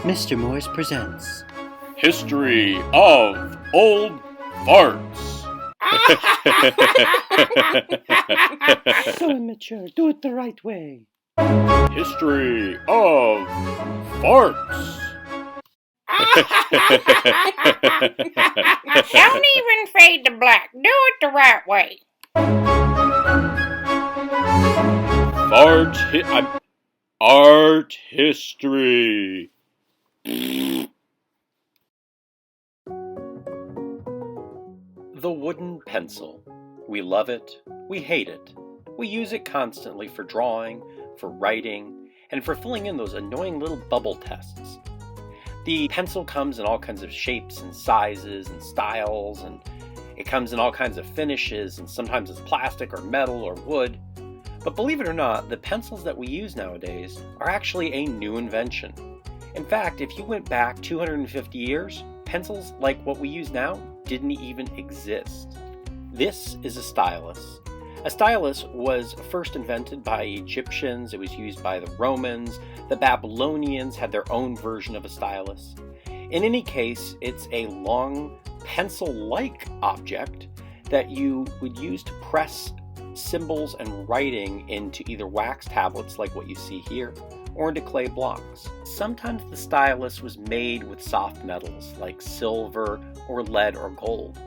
Mr. Morris presents History of Old Farts. So immature, do it the right way. History of Farts. Don't even fade to black. Do it the right way. Art history. The wooden pencil. We love it, we hate it. We use it constantly for drawing, for writing, and for filling in those annoying little bubble tests. The pencil comes in all kinds of shapes and sizes and styles, and it comes in all kinds of finishes, and sometimes it's plastic or metal or wood. But believe it or not, the pencils that we use nowadays are actually a new invention. In fact, if you went back 250 years, pencils like what we use now didn't even exist. This is a stylus. A stylus was first invented by Egyptians, it was used by the Romans, the Babylonians had their own version of a stylus. In any case, it's a long pencil-like object that you would use to press symbols and writing into either wax tablets like what you see here, or into clay blocks. Sometimes the stylus was made with soft metals like silver or lead or gold.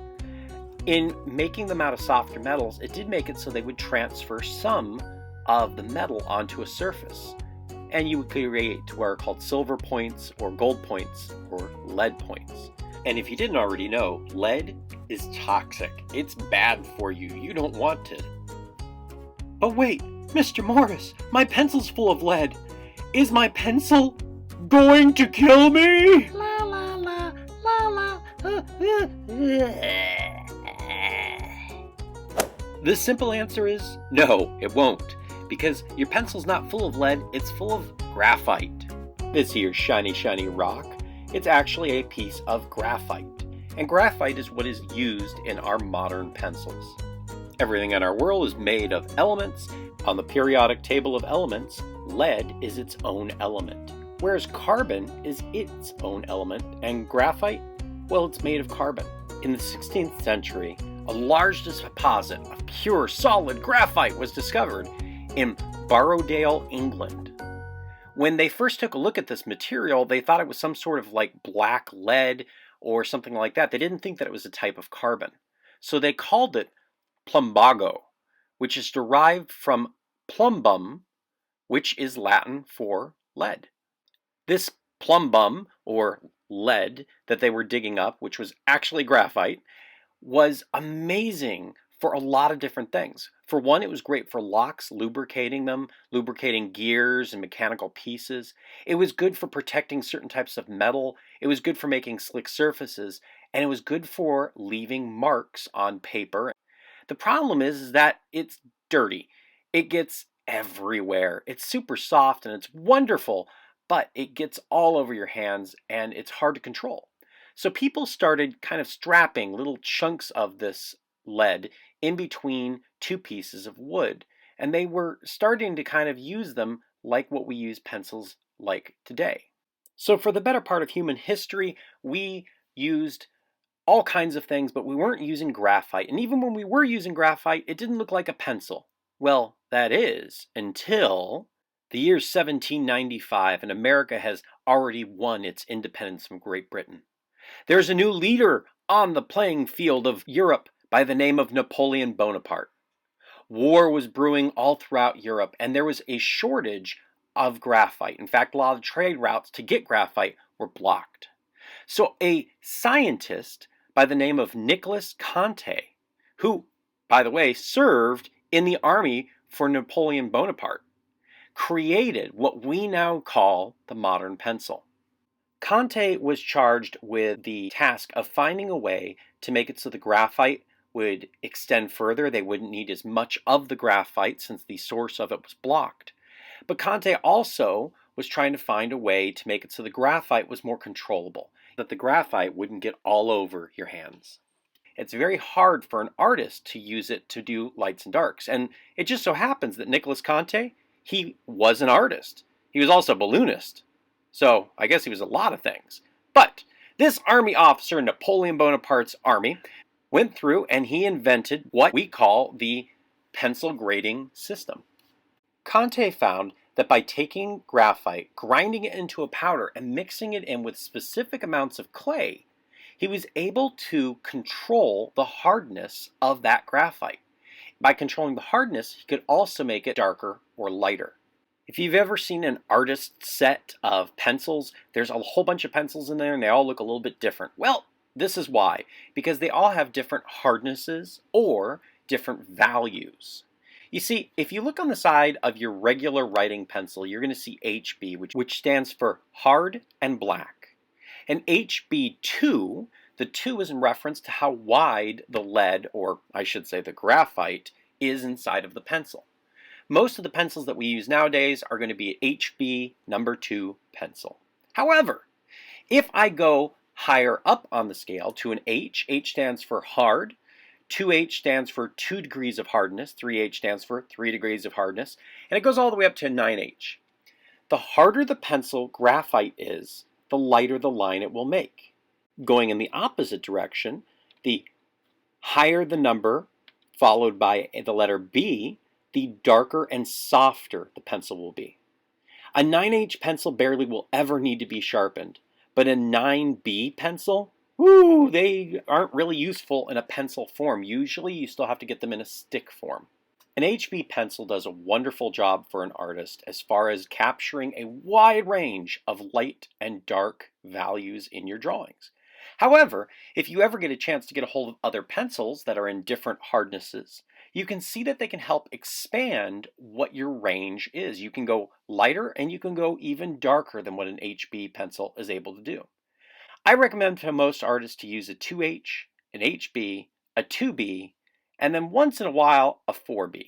In making them out of softer metals, it did make it so they would transfer some of the metal onto a surface. And you would create what are called silver points or gold points or lead points. And if you didn't already know, lead is toxic. It's bad for you. You don't want it. But wait, Mr. Morris, my pencil's full of lead. Is my pencil going to kill me? La la la la la. The simple answer is no, it won't. Because your pencil's not full of lead, it's full of graphite. This here shiny, shiny rock, it's actually a piece of graphite. And graphite is what is used in our modern pencils. Everything in our world is made of elements. On the periodic table of elements, lead is its own element, whereas carbon is its own element, and graphite, well, it's made of carbon. In the 16th century, a large deposit of pure, solid graphite was discovered in Borrowdale, England. When they first took a look at this material, they thought it was some sort of like black lead or something like that. They didn't think that it was a type of carbon. So they called it plumbago, which is derived from plumbum, which is Latin for lead. This plumbum, or lead, that they were digging up, which was actually graphite, was amazing for a lot of different things. For one, it was great for locks, lubricating them, lubricating gears and mechanical pieces. It was good for protecting certain types of metal. It was good for making slick surfaces, and it was good for leaving marks on paper. The problem is that it's dirty. It gets everywhere. It's super soft and it's wonderful, but it gets all over your hands and it's hard to control. So people started kind of strapping little chunks of this lead in between two pieces of wood, and they were starting to kind of use them like what we use pencils like today. So for the better part of human history, we used all kinds of things, but we weren't using graphite. And even when we were using graphite, it didn't look like a pencil. Well, that is until the year 1795, and America has already won its independence from Great Britain. There's a new leader on the playing field of Europe by the name of Napoleon Bonaparte. War was brewing all throughout Europe, and there was a shortage of graphite. In fact, a lot of trade routes to get graphite were blocked. So a scientist by the name of Nicholas Conte, who, by the way, served in the army for Napoleon Bonaparte, created what we now call the modern pencil. Conte was charged with the task of finding a way to make it so the graphite would extend further. They wouldn't need as much of the graphite since the source of it was blocked. But Conte also was trying to find a way to make it so the graphite was more controllable, that the graphite wouldn't get all over your hands. It's very hard for an artist to use it to do lights and darks. And it just so happens that Nicholas Conte, he was an artist. He was also a balloonist. So I guess he was a lot of things. But this army officer in Napoleon Bonaparte's army went through and he invented what we call the pencil grading system. Conte found that by taking graphite, grinding it into a powder, and mixing it in with specific amounts of clay, he was able to control the hardness of that graphite. By controlling the hardness, he could also make it darker or lighter. If you've ever seen an artist's set of pencils, there's a whole bunch of pencils in there and they all look a little bit different. Well, this is why. Because they all have different hardnesses or different values. You see, if you look on the side of your regular writing pencil, you're going to see HB, which stands for hard and black. And HB2, the 2 is in reference to how wide the lead, or I should say the graphite, is inside of the pencil. Most of the pencils that we use nowadays are going to be HB number 2 pencil. However, if I go higher up on the scale to an H stands for hard, 2H stands for 2 degrees of hardness, 3H stands for 3 degrees of hardness, and it goes all the way up to 9H. The harder the pencil graphite is, the lighter the line it will make. Going in the opposite direction, the higher the number, followed by the letter B, the darker and softer the pencil will be. A 9H pencil barely will ever need to be sharpened, but a 9B pencil, they aren't really useful in a pencil form. Usually you still have to get them in a stick form. An HB pencil does a wonderful job for an artist as far as capturing a wide range of light and dark values in your drawings. However, if you ever get a chance to get a hold of other pencils that are in different hardnesses, you can see that they can help expand what your range is. You can go lighter and you can go even darker than what an HB pencil is able to do. I recommend to most artists to use a 2H, an HB, a 2B, and then once in a while a 4B.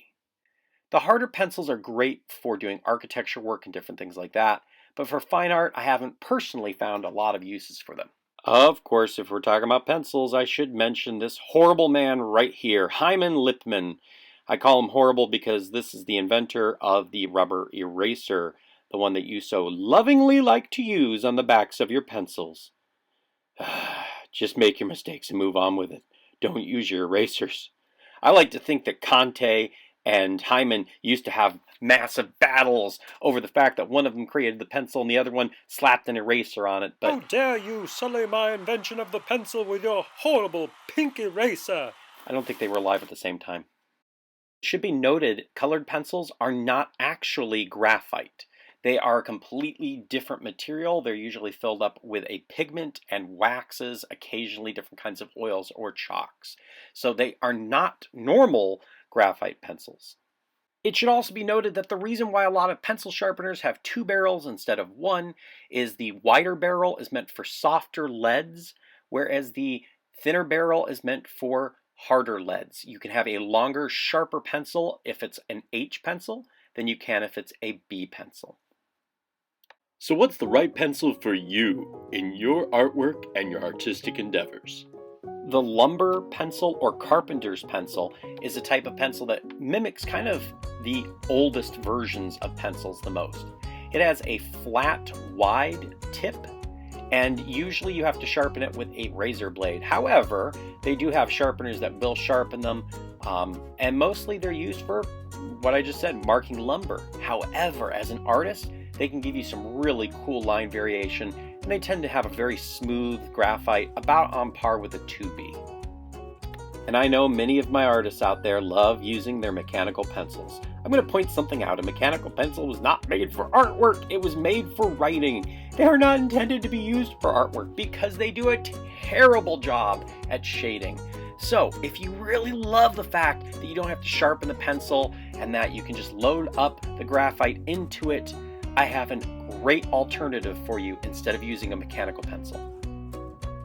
The harder pencils are great for doing architecture work and different things like that, but for fine art I haven't personally found a lot of uses for them. Of course, if we're talking about pencils, I should mention this horrible man right here, Hymen Lipman. I call him horrible because this is the inventor of the rubber eraser, the one that you so lovingly like to use on the backs of your pencils. Just make your mistakes and move on with it. Don't use your erasers. I like to think that Conte and Hymen used to have massive battles over the fact that one of them created the pencil and the other one slapped an eraser on it. But how dare you sully my invention of the pencil with your horrible pink eraser? I don't think they were alive at the same time. It should be noted, colored pencils are not actually graphite. They are a completely different material. They're usually filled up with a pigment and waxes, occasionally different kinds of oils or chalks. So they are not normal graphite pencils. It should also be noted that the reason why a lot of pencil sharpeners have 2 barrels instead of 1 is the wider barrel is meant for softer leads, whereas the thinner barrel is meant for harder leads. You can have a longer, sharper pencil if it's an H pencil than you can if it's a B pencil. So what's the right pencil for you in your artwork and your artistic endeavors? The lumber pencil or carpenter's pencil is a type of pencil that mimics kind of the oldest versions of pencils the most. It has a flat, wide tip, and usually you have to sharpen it with a razor blade. However, they do have sharpeners that will sharpen them, and mostly they're used for what I just said, marking lumber. However, as an artist, they can give you some really cool line variation, and they tend to have a very smooth graphite, about on par with a 2B. And I know many of my artists out there love using their mechanical pencils. I'm going to point something out. A mechanical pencil was not made for artwork. It was made for writing. They are not intended to be used for artwork because they do a terrible job at shading. So if you really love the fact that you don't have to sharpen the pencil and that you can just load up the graphite into it, I have a great alternative for you instead of using a mechanical pencil.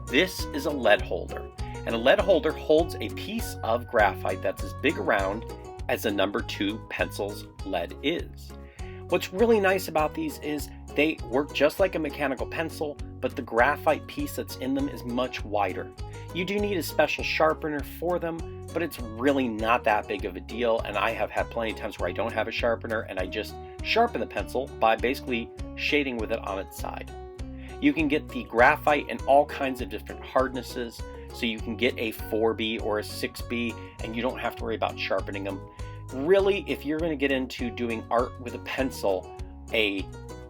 This is a lead holder, and a lead holder holds a piece of graphite that's as big around as a number 2 pencil's lead is. What's really nice about these is they work just like a mechanical pencil, but the graphite piece that's in them is much wider. You do need a special sharpener for them, but it's really not that big of a deal, and I have had plenty of times where I don't have a sharpener and I just sharpen the pencil by basically shading with it on its side. You can get the graphite in all kinds of different hardnesses, so you can get a 4B or a 6B, and you don't have to worry about sharpening them. Really, if you're going to get into doing art with a pencil, a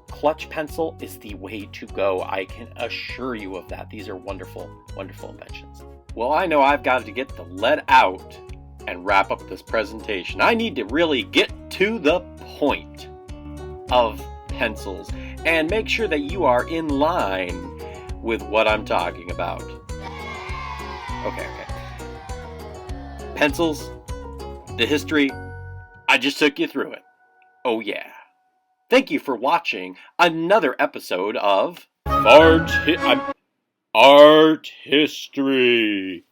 clutch pencil is the way to go. I can assure you of that. These are wonderful, wonderful inventions. Well, I know I've got to get the lead out and wrap up this presentation. I need to really get to the point of pencils and make sure that you are in line with what I'm talking about. Okay. Pencils, the history, I just took you through it. Oh yeah. Thank you for watching another episode of Art History.